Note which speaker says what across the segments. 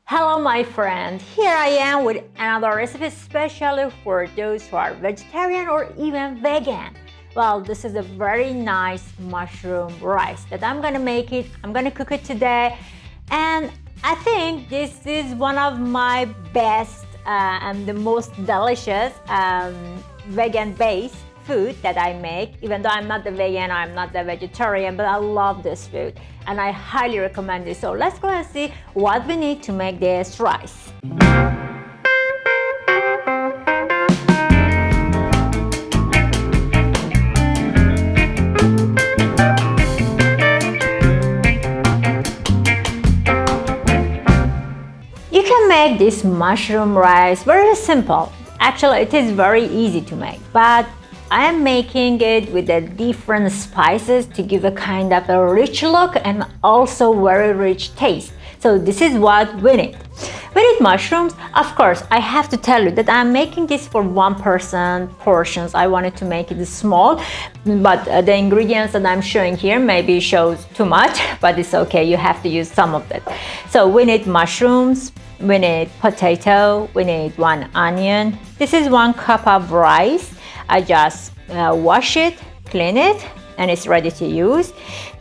Speaker 1: Hello my friend, here I am with another recipe especially for those who are vegetarian or even vegan. Well, this is a very nice mushroom rice that I'm gonna make it. I'm gonna cook it today, and I think this is one of my best and the most delicious vegan based food that I make. Even though I'm not the vegan, I'm not the vegetarian, but I love this food and I highly recommend it. So let's go and see what we need to make this rice. You can make this mushroom rice very simple. Actually, it is very easy to make, but I am making it with the different spices to give a kind of a rich look and also very rich taste. So this is what we need. We need mushrooms. Of course, I have to tell you that I'm making this for one person portions. I wanted to make it small, but the ingredients that I'm showing here maybe shows too much, but it's okay. You have to use some of it. So we need mushrooms. We need potato. We need 1 onion. This is 1 cup of rice. I just wash it, clean it, and it's ready to use.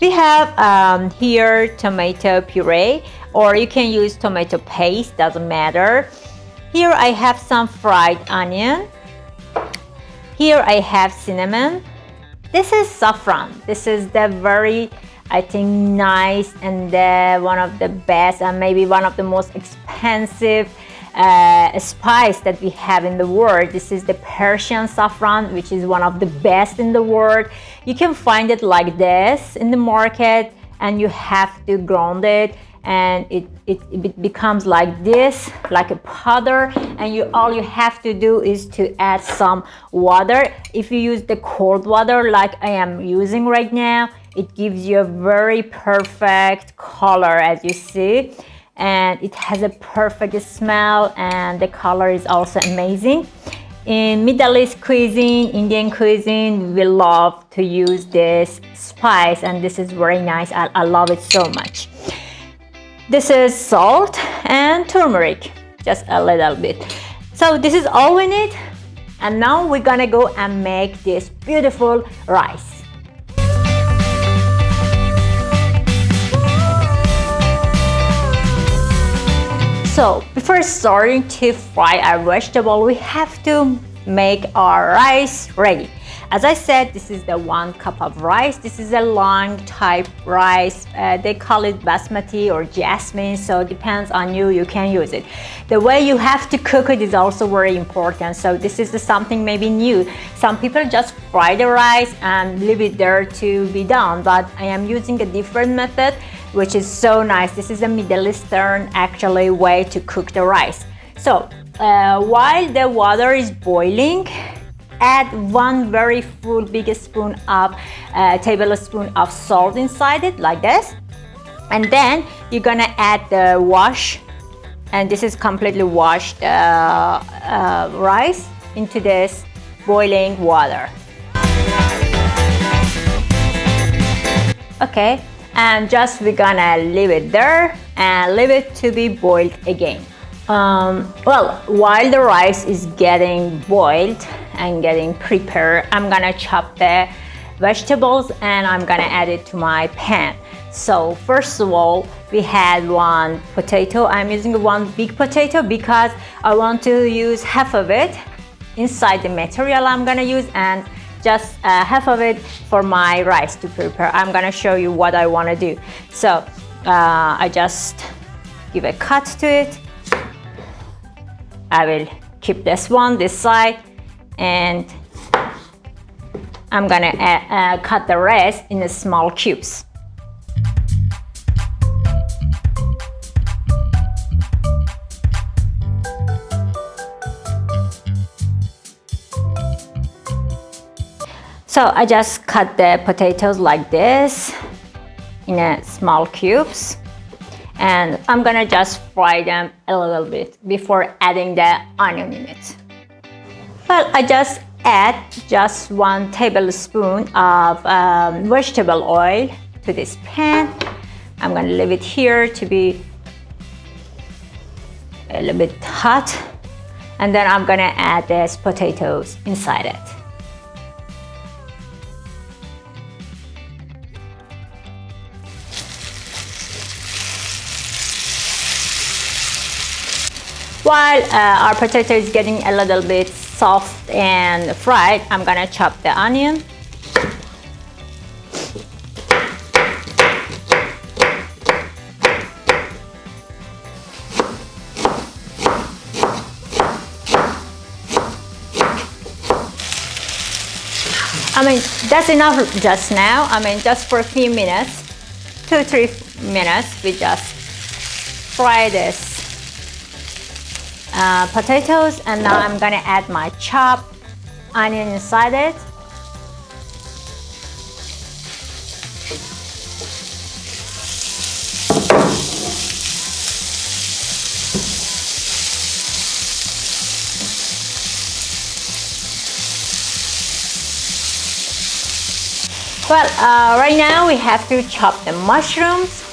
Speaker 1: We have here tomato puree, or you can use tomato paste, doesn't matter. Here I have some fried onion. Here I have cinnamon. This is saffron. This is the very, I think, nice and one of the best and maybe one of the most expensive spice that we have in the world. This is the Persian saffron, which is one of the best in the world. You can find it like this in the market, and you have to ground it, and it becomes like this, like a powder, and all you have to do is to add some water. If you use the cold water like I am using right now, it gives you a very perfect color, as you see, and it has a perfect smell, and the color is also amazing. In Middle East cuisine, Indian cuisine, we love to use this spice, and this is very nice. I love it so much. This is salt and turmeric, just a little bit. So this is all we need, and now we're gonna go and make this beautiful rice. So before starting to fry our vegetable, we have to make our rice ready. As I said, this is the 1 cup of rice. This is a long type rice. They call it Basmati or Jasmine, so it depends on you, you can use it. The way you have to cook it is also very important. So this is something maybe new. Some people just fry the rice and leave it there to be done, but I am using a different method, which is so nice. This is a Middle Eastern actually way to cook the rice. So while the water is boiling, add 1 very full big spoon of tablespoon of salt inside it, like this, and then you're gonna add the wash, and this is completely washed rice into this boiling water. Okay, and just we're gonna leave it there and leave it to be boiled again. Well, while the rice is getting boiled and getting prepared, I'm gonna chop the vegetables and I'm gonna add it to my pan. So first of all, we had 1 potato. I'm using 1 big potato because I want to use half of it inside the material I'm gonna use, and just half of it for my rice to prepare. I'm gonna show you what I wanna do. So I just give a cut to it. I will keep this side, and I'm gonna cut the rest in small cubes. So I just cut the potatoes like this in small cubes, and I'm gonna just fry them a little bit before adding the onion in it. Well, I just add 1 tablespoon of vegetable oil to this pan. I'm gonna leave it here to be a little bit hot, and then I'm gonna add these potatoes inside it. While our potato is getting a little bit soft and fried, I'm gonna chop the onion. That's enough just now. Just for a few minutes, 2-3 minutes, we just fry this potatoes, and now I'm gonna add my chopped onion inside it. Well, right now we have to chop the mushrooms,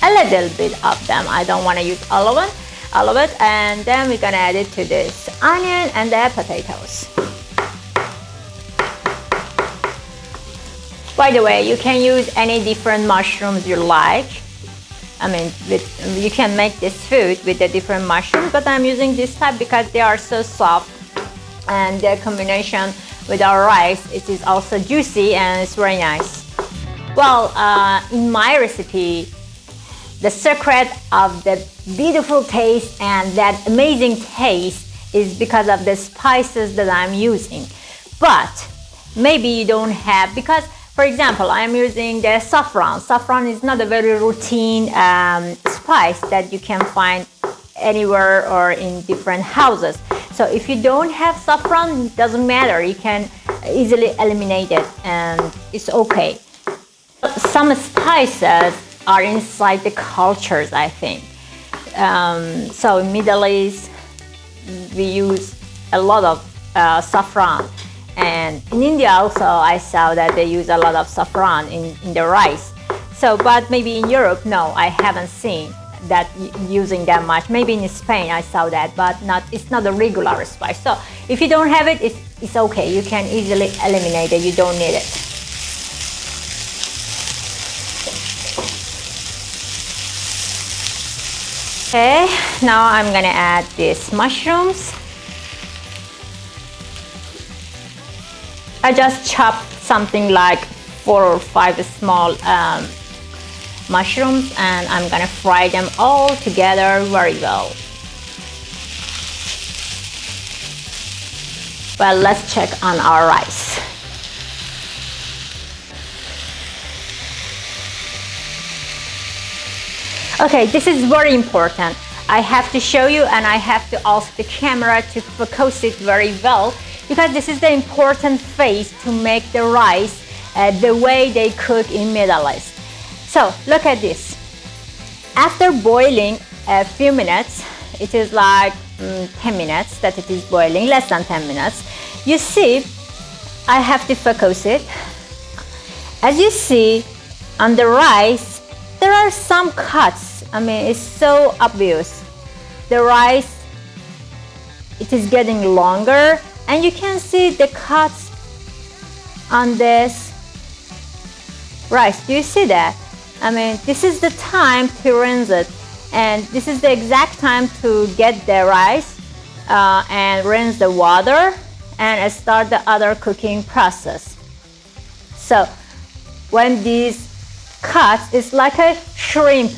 Speaker 1: a little bit of them. I don't want to use all of it, and then we're gonna add it to this onion and the potatoes. By the way, you can use any different mushrooms you like. You can make this food with the different mushrooms, but I'm using this type because they are so soft, and the combination with our rice, it is also juicy and it's very nice. Well, in my recipe, the secret of the beautiful taste and that amazing taste is because of the spices that I'm using. But maybe you don't have, because for example, I'm using the saffron. Saffron is not a very routine spice that you can find anywhere or in different houses. So if you don't have saffron, it doesn't matter. You can easily eliminate it and it's okay. Some spices are inside the cultures, I think. So in Middle East, we use a lot of saffron. And in India also, I saw that they use a lot of saffron in the rice. So, but maybe in Europe, no, I haven't seen that using that much. Maybe in Spain I saw that, but it's not a regular spice. So if you don't have it, it's okay. You can easily eliminate it. You don't need it. Okay, now I'm gonna add these mushrooms. I just chopped something like 4 or 5 small mushrooms, and I'm gonna fry them all together very well. Well, let's check on our rice. Okay, this is very important. I have to show you, and I have to ask the camera to focus it very well, because this is the important phase to make the rice the way they cook in Middle East. So look at this. After boiling a few minutes, it is like 10 minutes that it is boiling, less than 10 minutes. You see, I have to focus it. As you see on the rice, there are some cuts. It's so obvious. The rice, it is getting longer, and you can see the cuts on this rice. Do you see that? This is the time to rinse it, and this is the exact time to get the rice and rinse the water and start the other cooking process. So when these cuts, it's like a shrimp.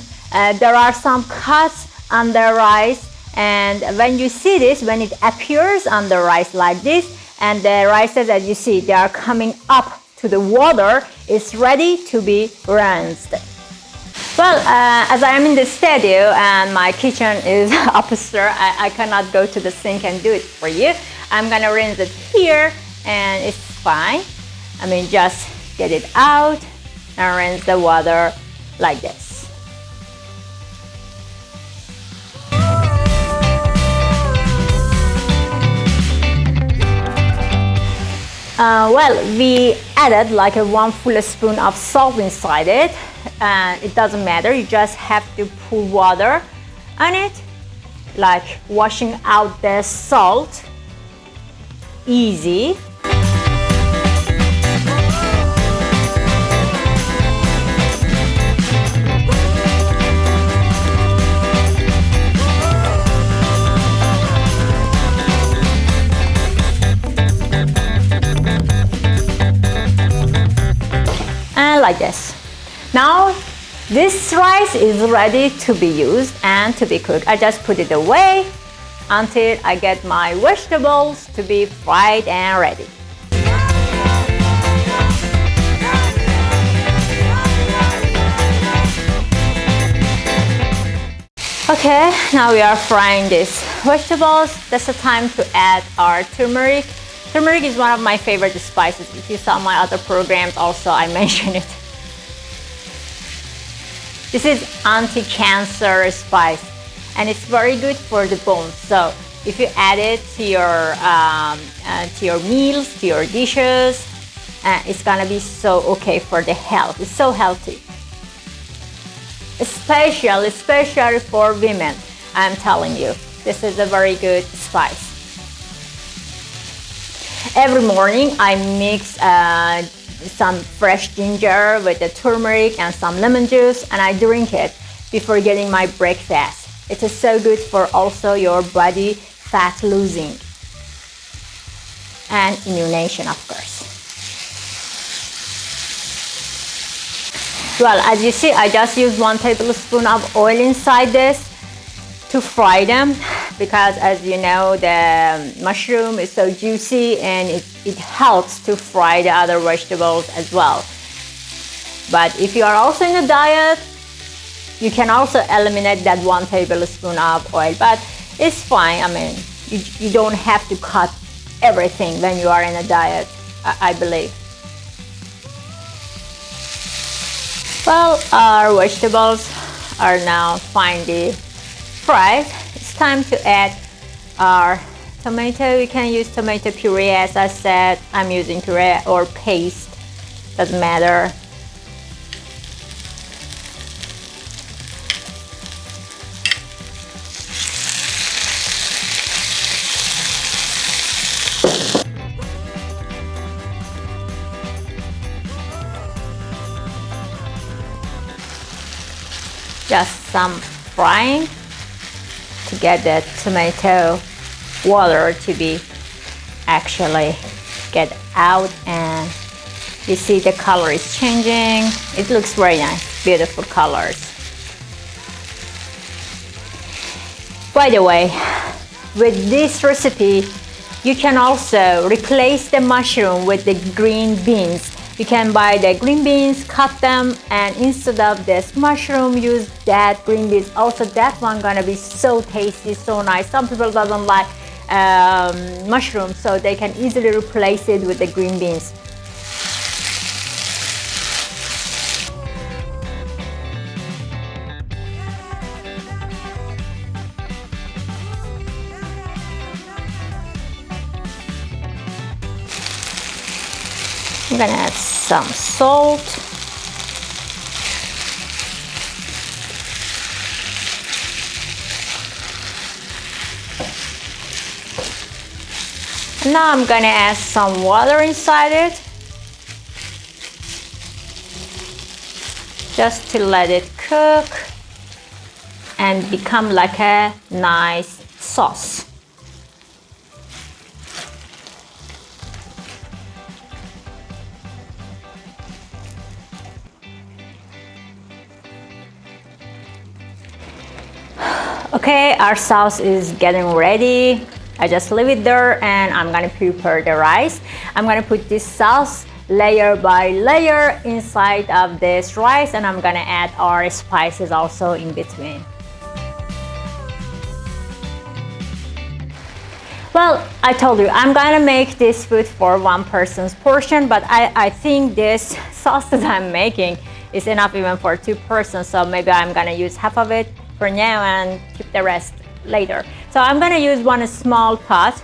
Speaker 1: There are some cuts on the rice, and when you see this, when it appears on the rice like this, and the rices, as you see, they are coming up to the water, it's ready to be rinsed. Well, as I am in the studio and my kitchen is upstairs, I cannot go to the sink and do it for you. I'm gonna rinse it here, and it's fine. Just get it out and rinse the water like this. Well, we added like 1 full spoon of salt inside it, and it doesn't matter. You just have to pour water on it, like washing out the salt. Easy. And like this. Now this rice is ready to be used and to be cooked. I just put it away until I get my vegetables to be fried and ready. Okay, now we are frying these vegetables. That's the time to add our turmeric. Turmeric is one of my favorite spices. If you saw my other programs also, I mentioned it. This is anti-cancer spice and it's very good for the bones. So if you add it to your meals, to your dishes, it's gonna be so okay for the health. It's so healthy. Especially for women, I'm telling you, this is a very good spice. Every morning I mix some fresh ginger with the turmeric and some lemon juice, and I drink it before getting my breakfast. It is so good for also your body fat losing and immunization, of course. Well, as you see, I just used 1 tablespoon of oil inside this to fry them, because as you know, the mushroom is so juicy and it helps to fry the other vegetables as well. But if you are also in a diet, you can also eliminate that 1 tablespoon of oil, but it's fine. I mean, you don't have to cut everything when you are in a diet, I believe. Well, our vegetables are now finely fried. It's time to add our tomato. You can use tomato puree, as I said. I'm using puree or paste, doesn't matter. Just some frying to get the tomato water to be actually get out, and you see the color is changing. It looks very nice, beautiful colors. By the way, with this recipe you can also replace the mushroom with the green beans. You can buy the green beans, cut them, and instead of this mushroom, use that green beans. Also, that one gonna be so tasty, so nice. Some people doesn't like mushrooms, so they can easily replace it with the green beans. I'm gonna add some salt. And now I'm gonna add some water inside it, just to let it cook and become like a nice sauce. Okay, our sauce is getting ready. I just leave it there and I'm gonna prepare the rice. I'm gonna put this sauce layer by layer inside of this rice, and I'm gonna add our spices also in between. Well, I told you I'm gonna make this food for 1 person's portion, but I think this sauce that I'm making is enough even for 2 persons, so maybe I'm gonna use half of it for now and keep the rest later. So I'm gonna use 1 small pot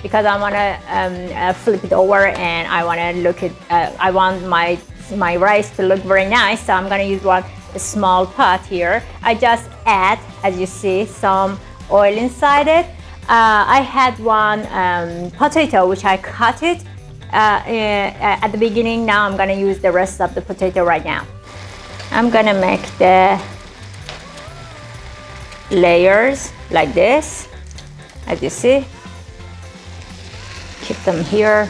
Speaker 1: because I wanna flip it over and I wanna look at, I want my rice to look very nice, so I'm gonna use 1 small pot here. I just add, as you see, some oil inside it. I had one potato which I cut it at the beginning. Now I'm gonna use the rest of the potato right now. I'm gonna make the layers like this, as you see. Keep them here.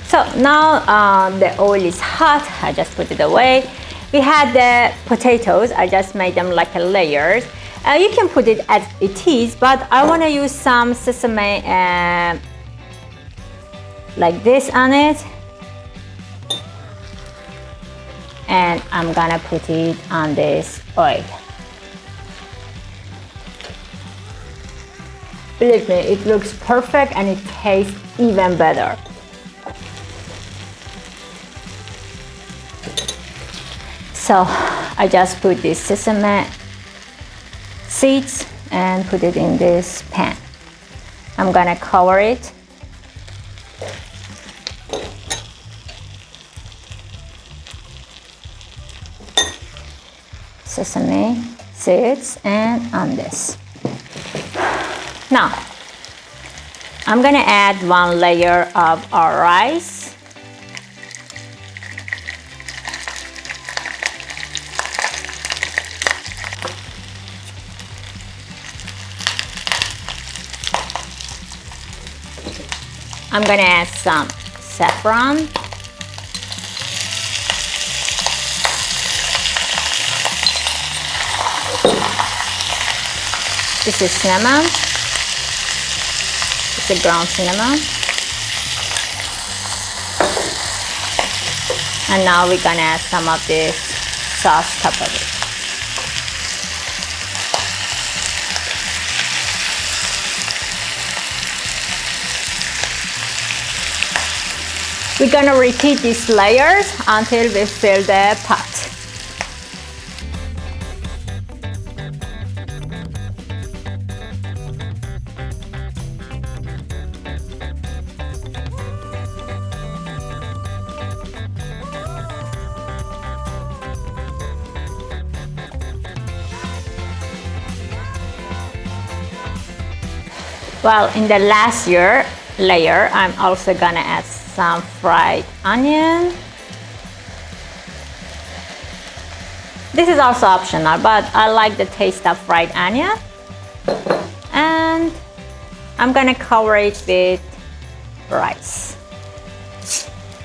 Speaker 1: So now the oil is hot. I just put it away. We had the potatoes. I just made them like a layers. You can put it as it is, but I want to use some sesame like this on it. And I'm gonna put it on this oil. Believe me, it looks perfect and it tastes even better. So I just put this sesame seeds and put it in this pan. I'm gonna cover it. Sesame seeds and on this. Now, I'm gonna add one layer of our rice. I'm gonna add some saffron. This is cinnamon. It's a ground cinnamon. And now we're gonna add some of this sauce top of it. We're gonna repeat these layers until we fill the pot. Well, in the last layer, I'm also gonna add some fried onion. This is also optional, but I like the taste of fried onion. And I'm gonna cover it with rice.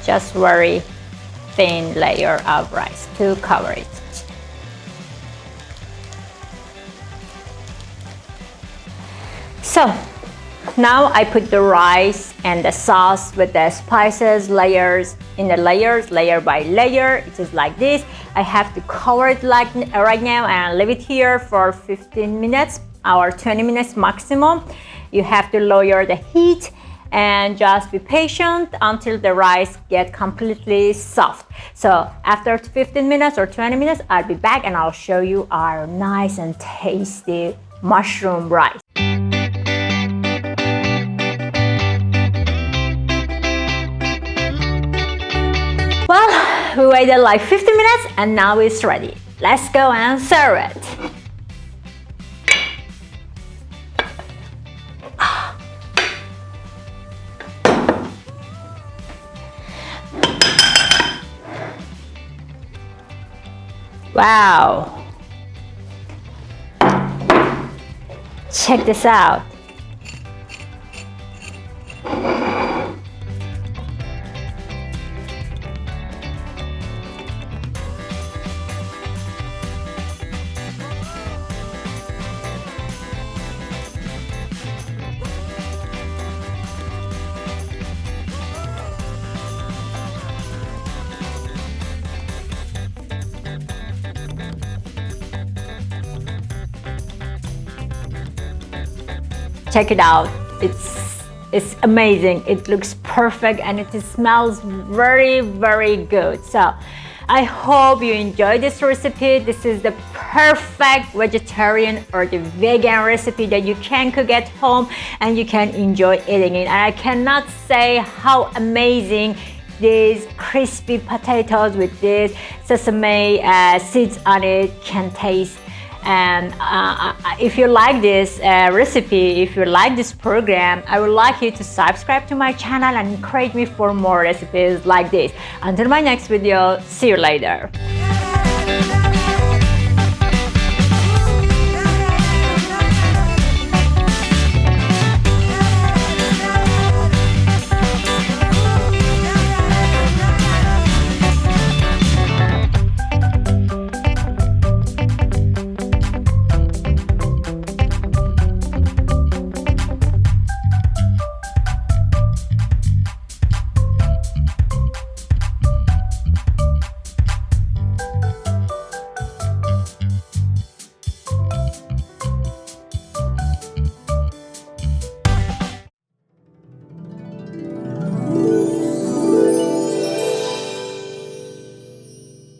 Speaker 1: Just very thin layer of rice to cover it. So now I put the rice and the sauce with the spices layers in the layers, layer by layer. It is like this. I have to cover it like right now and leave it here for 15 minutes or 20 minutes maximum. You have to lower the heat and just be patient until the rice get completely soft. So after 15 minutes or 20 minutes, I'll be back and I'll show you our nice and tasty mushroom rice. Well, we waited like 15 minutes and now it's ready. Let's go and serve it. Wow. Check this out. Check it out. It's amazing. It looks perfect and it smells very, very good. So I hope you enjoyed this recipe. This is the perfect vegetarian or the vegan recipe that you can cook at home and you can enjoy eating it. And I cannot say how amazing these crispy potatoes with this sesame seeds on it can taste. And if you like this recipe, if you like this program, I would like you to subscribe to my channel and encourage me for more recipes like this. Until my next video, see you later.